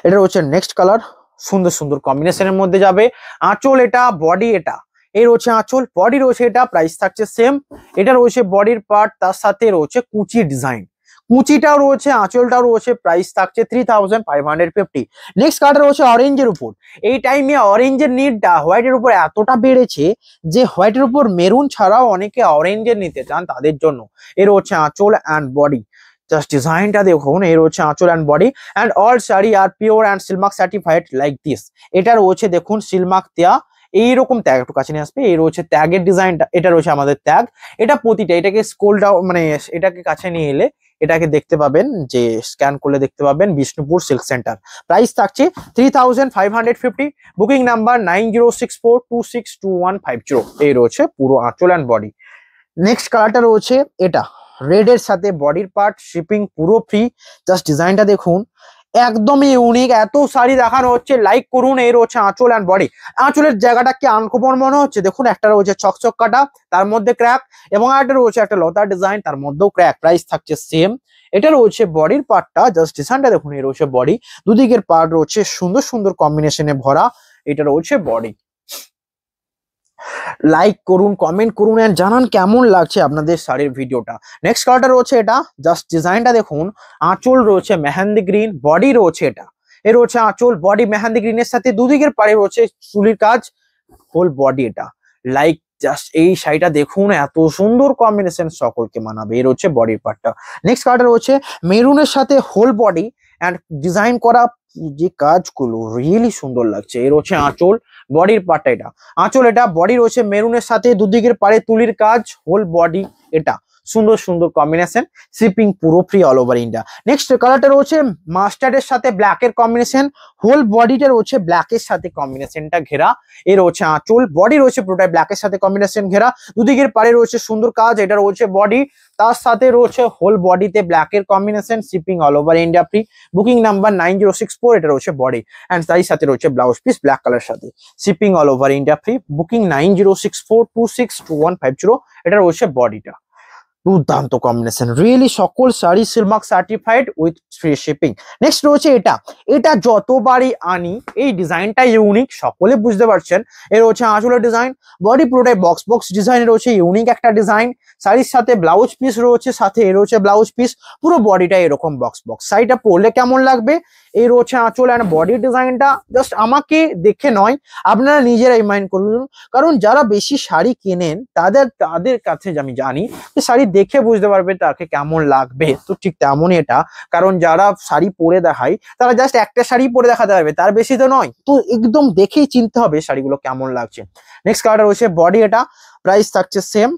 এটা রয়েছে নেক্সট কালার, সুন্দর সুন্দর কম্বিনেশনের মধ্যে যাবে। আঁচল এটা, বডি এটা, এই রয়েছে আঁচল, বডি রয়েছে এটা, প্রাইস থাকছে সেম। এটা রয়েছে বডির পার্ট, তার সাথে রয়েছে কুচি ডিজাইন, কুচিটাও রয়েছে, আঁচলটাও রয়েছে, প্রাইস থাকছে 3550। নেক্সট কালার রয়েছে অরেঞ্জের উপর। এই টাইমে অরেঞ্জের নিডটা হোয়াইটের উপর এতটা বেড়েছে যে হোয়াইটের উপর মেরুন ছাড়াও অনেকে অরেঞ্জের নিতে চান, তাদের জন্য। এর হচ্ছে আঁচল অ্যান্ড বডি, জাস্ট ডিজাইনটা দেখুন। এর হচ্ছে আঁচল and body. And all sari আর pure and Silk Mark certified like this. এটা রয়েছে দেখুন সিলমার্ক দেয়া, এইরকম ট্যাগ, একটু কাছে নিয়ে আসবে। এই রয়েছে ট্যাগের ডিজাইনটা, এটা রয়েছে আমাদের ট্যাগ। এটা প্রতিটা, এটাকে স্ক্রল ডাউন মানে এটাকে কাছে নিয়ে এলে এটাকে দেখতে পাবেন, যে স্ক্যান করলে দেখতে পাবেন বিষ্ণুপুর সিল্ক সেন্টার। প্রাইস থাকছে 3550। Booking number 9064262150। এই রয়েছে পুরো আঁচল অ্যান্ড বডি। নেক্সট কালারটা রয়েছে এটা, রেড এর সাথে বডির পার্ট, শিপিং পুরো ফ্রি। জাস্ট ডিজাইনটা দেখুন, একদমই ইউনিক। এত শাড়ি দেখানো হচ্ছে, লাইক করুন। এর হচ্ছে আঁচল অ্যান্ড বডি। আঁচলের জায়গাটা কি আনকমন মনে হচ্ছে, দেখুন একটা রয়েছে চকচক কাটা, তার মধ্যে ক্র্যাক, এবং একটা রয়েছে একটা লতার ডিজাইন, তার মধ্যেও ক্র্যাক। প্রাইস থাকছে সেম। এটা রয়েছে বডির পার্টটা, জাস্ট ডিজাইনটা দেখুন। এর রয়েছে বডি, দুদিকের পার্ট রয়েছে সুন্দর সুন্দর কম্বিনেশনে ভরা। এটা রয়েছে বডি। লাইক করুন, কমেন্ট করুন, এন্ড জানান কেমন লাগছে আপনাদের শাড়ির ভিডিওটা। নেক্সট কালারটা রয়েছে এটা, জাস্ট ডিজাইনটা দেখুন। আঁচল রয়েছে মেহেন্দি গ্রিন, বডি রয়েছে এটা, এর রয়েছে আঁচল, বডি মেহেন্দি গ্রিনের সাথে দুদিকের পাড়ে রয়েছে চুলির কাজ, হোল বডি এটা। লাইক জাস্ট এই শাড়িটা দেখুন, এত সুন্দর কম্বিনেশন, সকলকে মানাবে। এর হচ্ছে বডির পার্টটা। নেক্সট কালারটা রয়েছে মেরুনের সাথে হোল বডি অ্যান্ড ডিজাইন করা, যে কাজগুলো রিয়েলি সুন্দর লাগছে। এর হচ্ছে আঁচল, বডির পার্টটা এটা, আঁচল এটা, বডি রয়েছে মেরুনের সাথে দুদিকের পাড়ে তুলির কাজ, হোল বডি এটা, সুন্দর সুন্দর কম্বিনেশন, শিপিং পুরো free all over India. Next কালারটা রয়েছে মাস্টার্ডের সাথে ব্ল্যাকের কম্বিনেশন, হোল বডিটা রয়েছে ব্ল্যাকের সাথে কম্বিনেশনটা ঘেরা। এর রয়েছে আঁচল, বডি রয়েছে পুরোটাই ব্ল্যাকের সাথে কম্বিনেশন ঘেরা, দুদিকের পাড়ে রয়েছে সুন্দর কাজ। এটা রয়েছে বডি, তার সাথে রয়েছে হোল বডিতে ব্ল্যাকের combination, shipping all over India free. Booking number 9064। এটা রয়েছে বডি অ্যান্ড তার সাথে রয়েছে ব্লাউজ পিস ব্ল্যাক কালার সাথে, shipping all over India free. Booking 9064262150। এটা রয়েছে বডিটা। দুর্দান্ত কম্বিনেশন, রিয়েলি সকল sari silk mark certified with free shipping. Next রয়েছে এটা, এটা যতবারই আনি এই ডিজাইনটা ইউনিক, সকলে বুঝতে পারছেন। এর হচ্ছে আঁচলের ডিজাইন, বডি পুরোটাই বক্স বক্স ডিজাইন রয়েছে, ইউনিক একটা ডিজাইন। শাড়ির সাথে ব্লাউজ পিস রয়েছে, সাথে এর হচ্ছে ব্লাউজ পিস, পুরো বডিটা এরকম বক্স বক্স। শাড়িটা পরলে কেমন লাগবে, এই রয়েছে আঁচল অ্যান্ড বডির ডিজাইনটা। জাস্ট আমাকে দেখে নয়, আপনারা নিজেরাই মাইন্ড করুন, কারণ যারা বেশি শাড়ি কেনেন তাদের কাছে আমি জানি যে শাড়ি দেখে বুঝতে পারবে তাকে কেমন লাগবে। তো ঠিক তেমনই এটা, কারণ যারা শাড়ি পরে দেখায় তারা জাস্ট একটা শাড়ি পরে দেখাতে পারবে, তার বেশি তো নয়। তো একদম দেখেই চিনতে হবে শাড়িগুলো কেমন লাগছে। নেক্সট কালারটা রয়েছে বডি এটা, প্রাইস থাকছে সেম।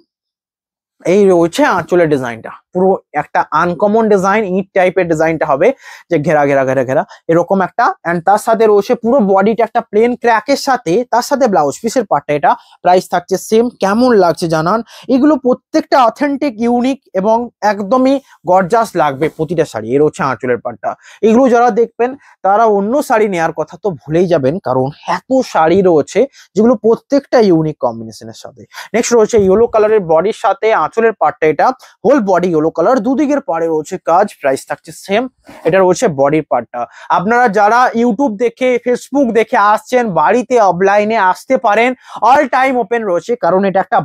এই রয়েছে আঁচলের ডিজাইনটা, পুরো একটা আনকমন ডিজাইন, ইট টাইপের ডিজাইনটা হবে, যে ঘেরা ঘেরা ঘেরা ঘেরা এরকম একটা। এন্ড তার সাথে রয়েছে পুরো বডিটা একটা প্লেন ক্র্যাকের সাথে, তার সাথে ব্লাউজ পিসের পার্টটা এটা। প্রাইস থাকছে সেম। কেমন লাগছে জানান। এগুলো প্রত্যেকটা অথেন্টিক, ইউনিক এবং একদমই গর্জাস লাগবে প্রতিটা শাড়ি। এর হচ্ছে আঁচলের পার্টটা। এগুলো যারা দেখবেন তারা অন্য শাড়ি নেওয়ার কথা তো ভুলেই যাবেন, কারণ এত শাড়ি রয়েছে যেগুলো প্রত্যেকটা ইউনিক কম্বিনেশনের সাথে। নেক্সট রয়েছে ইয়েলো কালারের বডির সাথে আঁচলের পার্টটা এটা, হোল বডি ইয়েলো কালার, দুদিকের পাড়ে রয়েছে কাজ, প্রাইস থাকছে সেম। এটা রয়েছে বডির পার্টটা। আপনারা যারা ইউটিউব দেখে, ফেসবুক দেখে আসছেন, বাড়িতে অফলাইনে আসতে পারেন, অল টাইম ওপেন রয়েছে, কারণ এটা একটা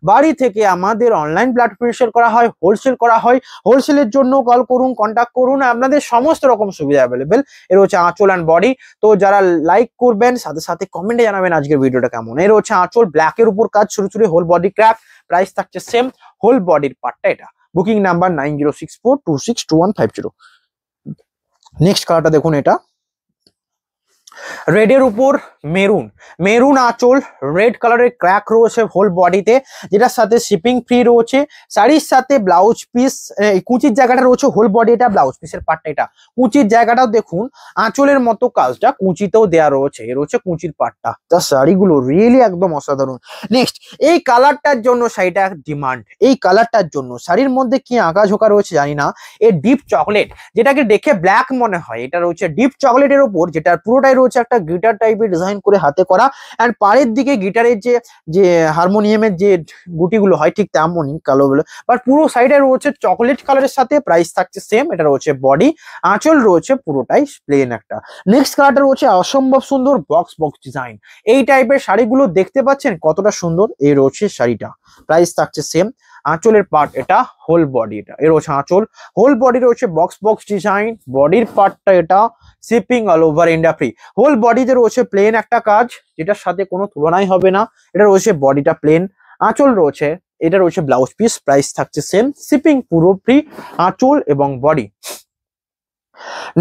বাড়ি থেকে আমাদের অনলাইন প্ল্যাটফর্মে সেল করা হয়, হোলসেল করা হয়। হোলসেলের জন্য কল করুন, কন্ট্যাক্ট করুন, আপনাদের সমস্ত রকম সুবিধা অ্যাভেলেবেল। এর হচ্ছে আঁচল অ্যান্ড বডি। তো যারা লাইক করবেন, সাথে সাথে কমেন্টে জানাবেন আজকের ভিডিওটা কেমন। এর হচ্ছে আঁচল, ব্ল্যাকের উপর কাজ, ছোট ছোট হোল বডি ক্র্যাক, প্রাইস থাকছে সেম। হোল বডির পার্টটা এটা। Booking number 9064262150। নেক্সট কালারটা দেখুন, এটা রেডের উপর মেরুন, মেরুন আঁচল, রেড কালারের ক্র্যাক রয়েছে হোল বডিতে, যেটার সাথে শিপিং ফ্রি রয়েছে। শাড়ির সাথে ব্লাউজ পিস, কুচির জায়গাটা রয়েছে হোল বডি, এটা ব্লাউজ পিসের পার্টটা, এটা কুচির জায়গাটাও দেখুন আঁচলের মতো কাজটা কুচিতেও দেওয়া রয়েছে, এ রয়েছে কুচির পার্টটা। তা শাড়িগুলো রিয়েলি একদম অসাধারণ। নেক্সট, এই কালারটার জন্য শাড়িটা ডিমান্ড, এই কালারটার জন্য শাড়ির মধ্যে কি আঁকা ঝোঁকা রয়েছে জানি না, এই ডিপ চকলেট যেটাকে দেখে ব্ল্যাক মনে হয়, এটা রয়েছে ডিপ চকলেটের উপর, যেটার পুরোটাই রয়েছে একটা গিটার টাইপের ডিজাইন করে হাতে করা, এন্ড পাড়ের দিকে গিটারের যে যে হারমোনিয়ামের যে গুটিগুলো হয় ঠিক তেমনই কালোগুলো, বাট পুরো সাইডে রয়েছে চকলেট কালারের সাথে। প্রাইস থাকছে সেম, এটা রয়েছে বডি, আঁচল রয়েছে পুরোটাই প্লেন একটা। নেক্সট কালারটা রয়েছে অসম্ভব সুন্দর বক্স বক্স ডিজাইন, এই টাইপের শাড়িগুলো দেখতে পাচ্ছেন কতটা সুন্দর, এই রয়েছে শাড়িটা। প্রাইস থাকছে সেম। আঁচলের পার্ট এটা, হোল বডি এটা, এর রয়েছে আঁচল, হোল বডি রয়েছে বক্স বক্স ডিজাইন, বডির পার্টটা এটা, shipping all over India free. Whole বডিতে রয়েছে প্লেন একটা কাজ, যেটার সাথে কোনো তুলনাই হবে না, এটা রয়েছে বডিটা প্লেন, আঁচল রয়েছে, এটা রয়েছে ব্লাউজ পিস। প্রাইস থাকছে সেম, শিপিং পুরো ফ্রি, আঁচল এবং বডি।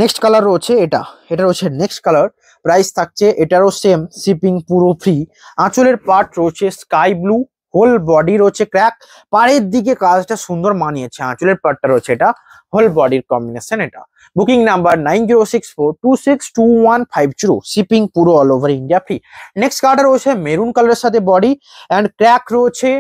নেক্সট কালার রয়েছে এটা, এটা রয়েছে নেক্সট কালার, প্রাইস থাকছে এটারও সেম, শিপিং পুরো ফ্রি। আঁচলের পার্ট রয়েছে স্কাই ব্লু, হোল বডি রয়েছে ক্র্যাক, পাড়ের দিকে কাজটা সুন্দর মানিয়েছে, আঁচলের পার্টটা রয়েছে এটা, হোল বডির কম্বিনেশন এটা। বুকিং নাম্বার 9064262150, শিপিং পুরো all over India free. Next কালারটা রয়েছে মেরুন কালারের সাথে বডি, অ্যান্ড ক্র্যাক রয়েছে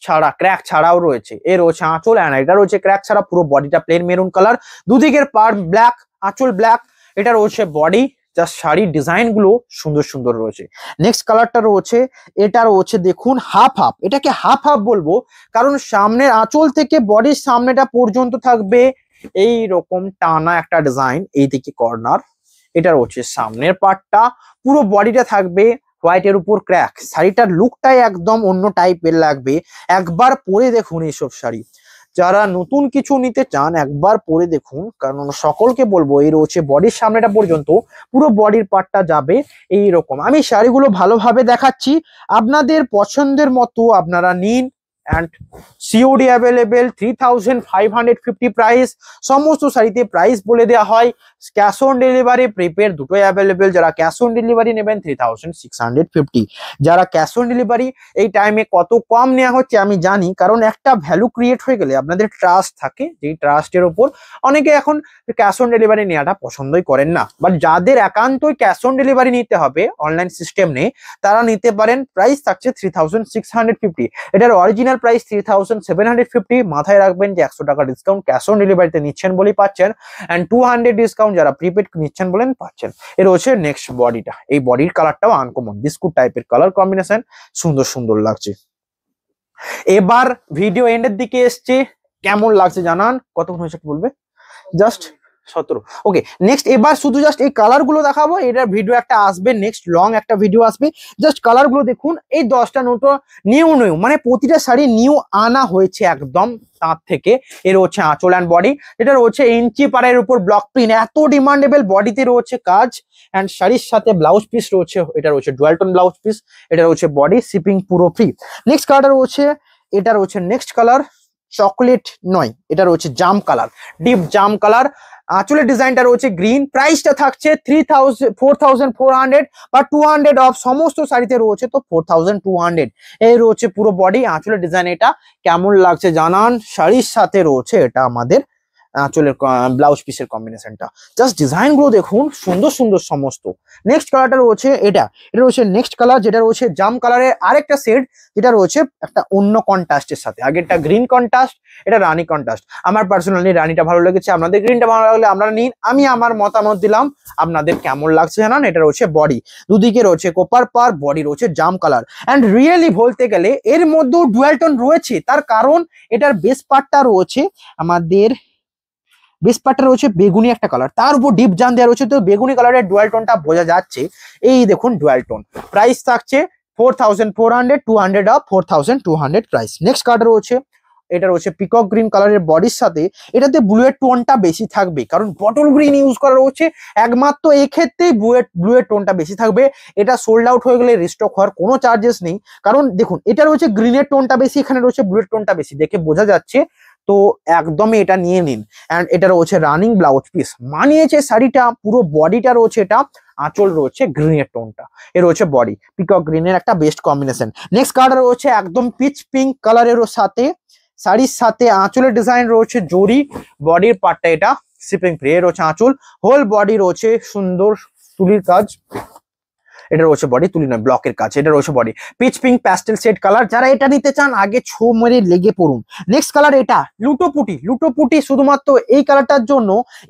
ছাড়া, ক্র্যাক ছাড়াও রয়েছে, এ রয়েছে আঁচল, অ্যান্ড এটা রয়েছে ক্র্যাক ছাড়া, পুরো বডিটা প্লেন মেরুন কালার, দুদিকের পার্ট ব্ল্যাক, আঁচল ব্ল্যাক, এটা রয়েছে বডি। জাস্ট শাড়ির ডিজাইন গুলো সুন্দর সুন্দর রয়েছে। নেক্সট কালারটা রয়েছে, এটা রয়েছে দেখুন হাফ হাফ, এটাকে হাফ হাফ বলবো কারণ সামনের আঁচল থেকে বডির সামনেটা পর্যন্ত থাকবে এই রকম টানা একটা ডিজাইন, এই দিকে কর্নার, এটা রয়েছে সামনের পার্টটা, পুরো বডিটা থাকবে হোয়াইটের উপর ক্র্যাক। শাড়িটার লুকটাই একদম অন্য টাইপের লাগবে, একবার পরে দেখুন এইসব শাড়ি, যারা নতুন কিছু নিতে চান একবার পরে দেখুন, কারণ সকলকে বলবো এই রয়েছে বডির সামনেটা পর্যন্ত, পুরো বডির পার্টটা যাবে এই রকম। আমি শাড়িগুলো ভালোভাবে দেখাচ্ছি, আপনাদের পছন্দের মতো আপনারা নিন। অ্যান্ড সিওডি অ্যাভেলেবেল 3550 প্রাইস, সমস্ত শাড়িতে প্রাইস বলে দেওয়া হয়। ক্যাশ অন ডেলিভারি প্রিপেড দুটোই অ্যাভেলেবেল, যারা ক্যাশ অন ডেলিভারি নেবেন 3650, যারা ক্যাশ অন ডেলিভারি এই টাইমে কত কম নেওয়া হচ্ছে আমি জানি, কারণ একটা ভ্যালু ক্রিয়েট হয়ে গেলে আপনাদের ট্রাস্ট থাকে, যেই ট্রাস্টের ওপর অনেকে এখন ক্যাশ অন ডেলিভারি নেওয়াটা পছন্দই করেন না, বাট যাদের একান্তই ক্যাশ অন ডেলিভারি নিতে হবে, অনলাইন সিস্টেম নেই, তারা নিতে পারেন। প্রাইস থাকছে 3650, এটার অরিজিনাল প্রাইস 3750। মাথায় রাখবেন যে 100 টাকা ডিসকাউন্ট ক্যাশ অন ডেলিভারিতে নিচ্ছেন বলেই পাচ্ছেন, এন্ড 200 ডিসকাউন্ট যারা প্রিপেড নিচ্ছেন বলেন পাচ্ছেন। এর হচ্ছে নেক্সট বডিটা, এই বডির কালারটাও আনকমন বিস্কুট টাইপের কালার কম্বিনেশন, সুন্দর সুন্দর লাগছে। এবার ভিডিও এন্ডের দিকে এসছে, কেমন লাগছে জানান, কতক্ষণ হয়েছে বলবে, জাস্ট 17। ওকে, নেক্সট এবার শুধু জাস্ট এই কালার গুলো দেখাবো, এটার ভিডিও একটা আসবে, নেক্সট লং একটা ভিডিও আসবে। জাস্ট কালার গুলো দেখুন, এই 10টা নোটো নিউ নিউ, মানে প্রতিটা শাড়ি নিউ আনা হয়েছে একদম তার থেকে। এর হচ্ছে আঁচল অ্যান্ড বডি, এটা রয়েছে ইঞ্চি পাড়ের উপর ব্লক প্রিন্ট, এত ডিমান্ডেবল, বডিতে রয়েছে কাজ, অ্যান্ড শাড়ির সাথে ব্লাউজ পিস রয়েছে, এটা রয়েছে ডুয়াল টোন ব্লাউজ পিস, এটা রয়েছে বডি, শিপিং পুরো ফ্রি। নেক্সট কালারটা রয়েছে, এটা রয়েছে নেক্সট কালার, চকলেট নয়, এটা রয়েছে জাম কালার, ডিপ জাম কালার। আঁচলের ডিজাইনটা রয়েছে গ্রিন, প্রাইসটা থাকছে 4400, বা 200 অফ, সমস্ত শাড়িতে রয়েছে তো 4200। এই রয়েছে পুরো বডি, আঁচলের ডিজাইন, এটা কেমন লাগছে জানান। শাড়ির সাথে রয়েছে এটা আমাদের আঁচলের ব্লাউজ পিসের কম্বিনেশনটা, জাস্ট ডিজাইন গুলো দেখুন সুন্দর সুন্দর সমস্ত। নেক্সট কালারটা রয়েছে এটা, এটা রয়েছে নেক্সট কালার, যেটা রয়েছে জাম কালারের আরেকটা সেট, যেটা রয়েছে একটা অন্য কন্ট্রাস্টের সাথে, আগেরটা গ্রিন কন্ট্রাস্ট, এটা রানী কন্ট্রাস্ট। আমার পার্সোনালি রানীটা ভালো লেগেছে, আপনাদের গ্রিনটা ভালো লাগলে আপনারা নিন, আমি আমার মতামত দিলাম, আপনাদের কেমন লাগছে জানান। এটা রয়েছে বডি, দুদিকে রয়েছে কোপার পার, বডি রয়েছে জাম কালার, অ্যান্ড রিয়েলি বলতে গেলে এর মধ্যেও ডুয়াল টোন রয়েছে, তার কারণ এটার বেস পার্টটা রয়েছে আমাদের, বেস পার্টটা রয়েছে বেগুনি একটা কালার, তার উপর ডিপ জাম দেওয়া রয়েছে, তো বেগুনি কালারের ডুয়াল টোনটা বোঝা যাচ্ছে। এই দেখুন ডুয়াল টোন, প্রাইস থাকছে 4400, 200 অফ 4200 প্রাইস। নেক্সট কালার রয়েছে, এটা রয়েছে পিকক গ্রিন কালারের বডির সাথে, এটাতে ব্লুয়ের টোনটা বেশি থাকবে, কারণ বটল গ্রিন ইউজ করা রয়েছে, একমাত্র এই ক্ষেত্রেই ব্লুয়ের টোনটা বেশি থাকবে। এটা সোল্ড আউট হয়ে গেলে রিস্টক হওয়ার কোনো চার্জেস নেই, কারণ দেখুন এটা রয়েছে গ্রিনের টোনটা বেশি, এখানে রয়েছে ব্লুয়ের টোনটা বেশি, দেখে বোঝা যাচ্ছে তো একদমই এটা নিয়ে নিন। অ্যান্ড এটা রয়েছে রানিং ব্লাউজ পিস, মানিয়েছে শাড়িটা, পুরো বডিটা রয়েছে এটা, আঁচল রয়েছে গ্রিনের টোনটা, এ রয়েছে বডি পিকক গ্রিনের একটা বেস্ট কম্বিনেশন। নেক্সট কালার রয়েছে একদম পিচ পিঙ্ক কালারের সাথে, শাড়ির সাথে আঁচলের ডিজাইন রয়েছে জরি, বডির পার্টটা এটা শিপিং ফ্রি, রয়েছে আঁচল, হোল বডি রয়েছে সুন্দর তুলির কাজ, এটা রয়েছে বডি, তুলি নয় ব্লকের কাছে, এটা রয়েছে body peach pink pastel shade colour. যারা এটা নিতে চান আগে ছো মেরে লেগে পড়ুন। নেক্সট কালার এটা লুটোপুটি, লুটোপুটি শুধুমাত্র এই কালারটার জন্য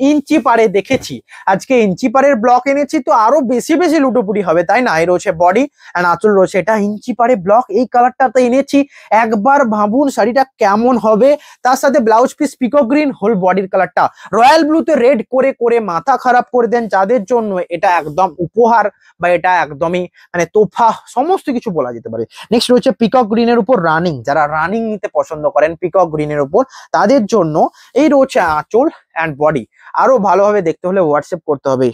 ইঞ্চি পারে দেখেছি, আজকে ইঞ্চি পারের ব্লক এনেছি তো আরো বেশি বেশি লুটোপুটি হবে, তাই না? এই রয়েছে বডি অ্যান্ড আঁচল রয়েছে এটা ইঞ্চি পারে ব্লক, এই কালারটাতে এনেছি, একবার ভাবুন শাড়িটা কেমন হবে। তার সাথে blouse piece peacock green, whole বডির কালারটা রয়্যাল ব্লুতে রেড করে করে মাথা খারাপ করে দেন, যাদের জন্য এটা একদম উপহার বা এটা একদমই মানে তোফা সমস্ত কিছু বলা যেতে পারে। নেক্সট রয়েছে পিকক গ্রিনের উপর রানিং, যারা রানিং নিতে পছন্দ করেন পিকক গ্রিনের উপর তাদের জন্য এই রয়েছে আঁচল অ্যান্ড বডি। আরো ভালোভাবে দেখতে হলে হোয়াটসঅ্যাপ করতে হবে।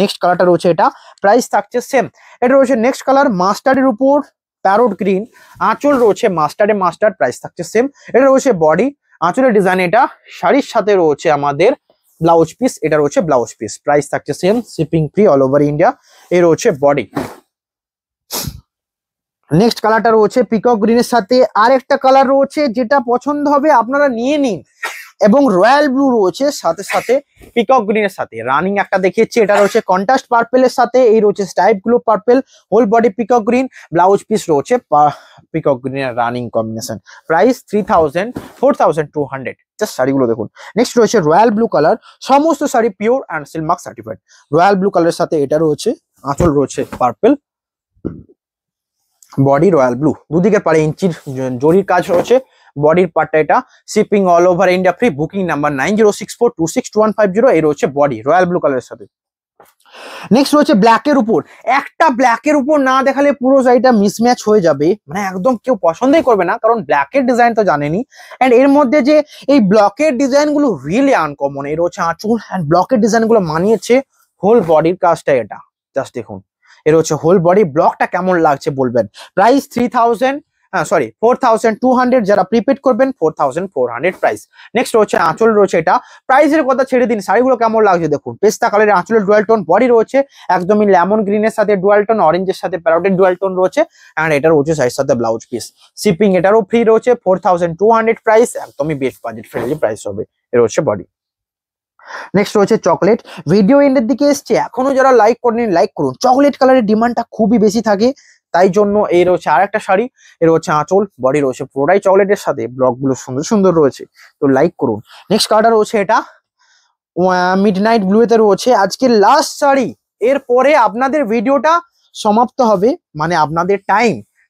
নেক্সট কালারটা রয়েছে এটা, প্রাইস থাকছে সেম। এটা রয়েছে নেক্সট কালার মাস্টার্ডের উপর প্যারোট গ্রিন, আঁচল রয়েছে মাস্টার্ড, প্রাইস থাকছে সেম। এটা রয়েছে বডি, আঁচলের ডিজাইন এটা, শাড়ির সাথে রয়েছে আমাদের ব্লাউজ পিস, এটা রয়েছে ব্লাউজ পিস, প্রাইস থাকছে same, shipping free all over India. এই রয়েছে বডি। নেক্সট কালারটা রয়েছে পিকক গ্রিনের সাথে আরেকটা কালার রয়েছে, যেটা পছন্দ হবে আপনারা নিয়ে নিন, এবং রয়্যাল ব্লু রয়েছে সাথে সাথে পিকক গ্রিনের সাথে রানিং একটা দেখিয়েছি, এটা রয়েছে কন্ট্রাস্ট পার্পেলের সাথে, এই রয়েছে stripe glow purple, whole body peacock green, blouse piece রয়েছে পিকক গ্রিনের রানিং কম্বিনেশন, প্রাইস 4200 জাস্ট শাড়িগুলো দেখুন। নেক্সট রয়েছে রয়্যাল ব্লু কালার, সমস্ত sari pure and silk mark certified, royal blue কালারের সাথে এটা রয়েছে, আঁচল রয়েছে পার্পেল, বডি রয়্যাল ব্লু, দুদিকের পারে ইঞ্চির জরির কাজ রয়েছে, বডির পার্টটা এটা, shipping all over India free, booking number 9064262150, এই রয়েছে বডি রয়্যাল ব্লু কালারের সাথে। নেক্সট রয়েছে ব্ল্যাকের উপর, একটা ব্ল্যাকের উপর না দেখালে পুরো শাড়িটা মিসম্যাচ হয়ে যাবে, মানে একদম কেউ পছন্দই করবে না, কারণ ব্ল্যাকের ডিজাইন তো জানেনি। এন্ড এর মধ্যে যে এই ব্লকের ডিজাইন গুলো রিয়েলি আনকমন, এই রয়েছে আঁচল অ্যান্ড ব্লকের ডিজাইন গুলো মানিয়েছে হোল বডির কাজটা এটা, জাস্ট দেখুন এর হচ্ছে হোল বডি, ব্লকটা কেমন লাগছে বলবেন। প্রাইস 4200, যারা প্রিপেড করবেন 4400 প্রাইস। নেক্সট রয়েছে আঁচল রয়েছে এটা, প্রাইসের কথা ছেড়ে দিন, শাড়িগুলো কেমন লাগছে দেখুন, পেস্তা কালারের আঁচলের ডুয়াল টোন, বডি রয়েছে একদমই লেমন গ্রিনের সাথে ডুয়াল টোন, অরেঞ্জের সাথে প্যারোটের ডুয়াল টোন রয়েছে, এন্ড এটা রয়েছে শাড়ির সাথে ব্লাউজ পিস, শিপিং এটারও ফ্রি রয়েছে, 4200 প্রাইস, একদমই বেস্ট বাজেট ফ্রেন্ডলি প্রাইস হবে। এর হচ্ছে বডি। নেক্সট রয়েছে চকলেট, ভিডিও এন্ডের দিকে এসছে, এখনো যারা লাইক করেন লাইক করুন, চকলেট কালারের ডিমান্ডটা খুবই বেশি থাকে, তাই জন্য এই রয়েছে আর একটা শাড়ি, এর হচ্ছে আঁচল, বডি রয়েছে পুরোটাই চকলেটের সাথে, ব্লক গুলো সুন্দর সুন্দর রয়েছে, তো লাইক করুন। নেক্সট কালারটা রয়েছে এটা মিডনাইট ব্লু এতে রয়েছে আজকের লাস্ট শাড়ি, এরপরে আপনাদের ভিডিওটা সমাপ্ত হবে, মানে আপনাদের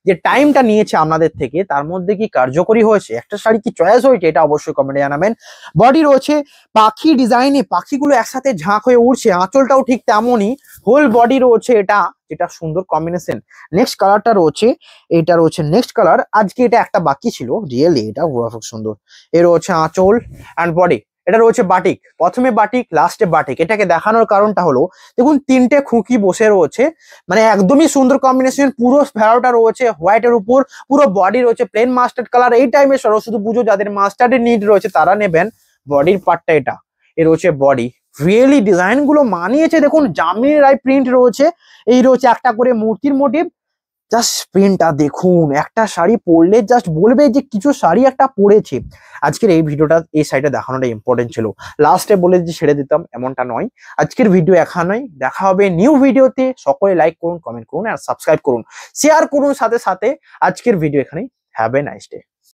যে টাইমটা নিয়েছে আপনাদের থেকে তার মধ্যে কি কার্যকরী হয়েছে, একটা শাড়ি কি চয়েস হয়েছে, এটা অবশ্যই কমেন্টে জানাবেন। বডি রয়েছে পাখি ডিজাইনে, পাখিগুলো একসাথে ঝাঁক হয়ে উড়ছে, আঁচলটাও ঠিক তেমনই, হোল বডি রয়েছে এটা, যেটা সুন্দর কম্বিনেশন। নেক্সট কালারটা রয়েছে এটা, রয়েছে নেক্সট কালার, আজকে এটা একটা বাকি ছিল, রিয়েলি এটা খুব সুন্দর, এর রয়েছে আঁচল অ্যান্ড বডি, এটা রয়েছে বাটিক, প্রথমে বাটিক লাস্টে বাটিক। এটাকে দেখানোর কারণটা হলো দেখুন তিনটে খুঁকি বসে রয়েছে, মানে একদমই সুন্দর কম্বিনেশন, পুরো ফেরোটা রয়েছে হোয়াইটের উপর, পুরো বডি রয়েছে প্লেন মাস্টার্ড কালার। এই টাইমে সরস্বতী পুজো যাদের মাস্টার্ডের নিড রয়েছে তারা নেবেন, বডির পার্টটা এটা, এ রয়েছে বডি, রিয়েলি ডিজাইন গুলো মানিয়েছে দেখুন, জামিনী রায় প্রিন্ট রয়েছে, এই রয়েছে একটা করে মূর্তির মোটিভ, জাস্ট প্রিন্টটা দেখুন, একটা শাড়ি পরলে জাস্ট বলবে যে কিছু শাড়ি একটা পরেছে। আজকের এই ভিডিওটা এই সাইডে দেখানোটা ইম্পর্টেন্ট ছিল, লাস্টে বলে যে ছেড়ে দিতাম এমনটা নয়, আজকের ভিডিও এখানেই, দেখা হবে নিউ ভিডিওতে। সকলে লাইক করুন, কমেন্ট করুন আর সাবস্ক্রাইব করুন, শেয়ার করুন সাথে সাথে। আজকের ভিডিও এখানেই, হ্যাভ এ নাইস ডে।